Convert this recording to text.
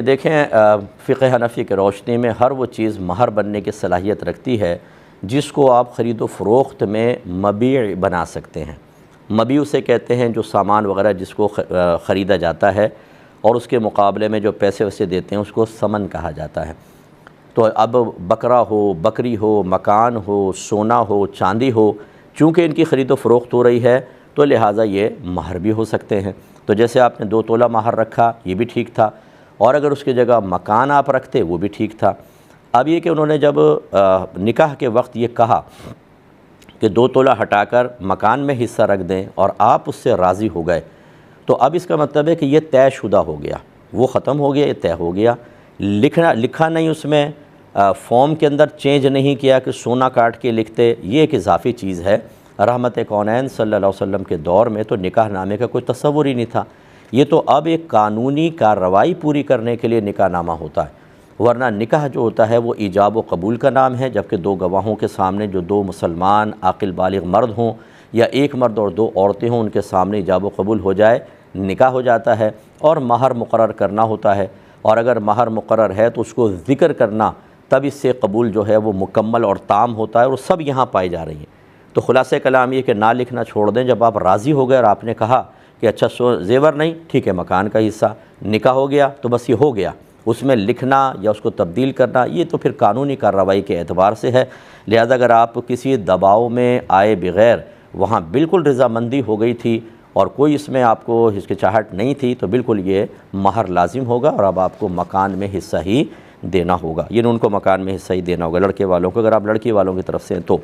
देखें, फ़िक़्ह हनफ़ी की रोशनी में हर वो चीज़ महर बनने की सलाहियत रखती है जिसको आप ख़रीदो फ़रोख्त में मबीअ बना सकते हैं। मबीअ उसे कहते हैं जो सामान वग़ैरह जिसको ख़रीदा जाता है और उसके मुकाबले में जो पैसे वैसे देते हैं उसको समन कहा जाता है। तो अब बकरा हो, बकरी हो, मकान हो, सोना हो, चांदी हो, चूँकि इनकी ख़रीदो फ़रोख्त हो रही है तो लिहाजा ये महर भी हो सकते हैं। तो जैसे आपने 2 तोला महर रखा, ये भी ठीक था, और अगर उसकी जगह मकान आप रखते वो भी ठीक था। अब ये कि उन्होंने जब निकाह के वक्त ये कहा कि 2 तोला हटाकर मकान में हिस्सा रख दें और आप उससे राज़ी हो गए, तो अब इसका मतलब है कि ये तयशुदा हो गया, वो ख़त्म हो गया, ये तय हो गया। लिखा नहीं उसमें, फॉर्म के अंदर चेंज नहीं किया कि सोना काट के लिखते, ये एक इजाफ़ी चीज़ है। रहमत कौनैन सल्लल्लाहु अलैहि वसल्लम के दौर में तो निकाह नामे का कोई तसव्वुर ही नहीं था। ये तो अब एक कानूनी कार्रवाई पूरी करने के लिए निकाह नामा होता है, वरना निकाह जो होता है वो ईजाब व कबूल का नाम है, जबकि 2 गवाहों के सामने जो 2 मुसलमान आकिल बालिग मर्द हों या एक मर्द और 2 औरतें हों, उनके सामने ईजाब व कबूल हो जाए, निकाह हो जाता है। और महर मुकर्रर करना होता है, और अगर महर मुकर्रर है तो उसको ज़िक्र करना, तब इससे कबूल जो है वो मुकम्मल और ताम होता है, और सब यहाँ पाई जा रही हैं। तो खुलासे कलाम ये कि ना लिखना छोड़ दें। जब आप राज़ी हो गए और आपने कहा कि अच्छा ज़ेवर नहीं, ठीक है, मकान का हिस्सा, निकाह हो गया, तो बस ये हो गया। उसमें लिखना या उसको तब्दील करना ये तो फिर कानूनी कार्रवाई के एतबार से है। लिहाजा अगर आप किसी दबाव में आए बग़ैर वहाँ बिल्कुल रज़ामंदी हो गई थी और कोई इसमें आपको हिचकिचाहट नहीं थी, तो बिल्कुल ये महर लाजिम होगा और अब आपको मकान में हिस्सा ही देना होगा। ये उनको मकान में हिस्सा ही देना होगा, लड़के वालों को। अगर आप लड़की वालों की तरफ से हैं तो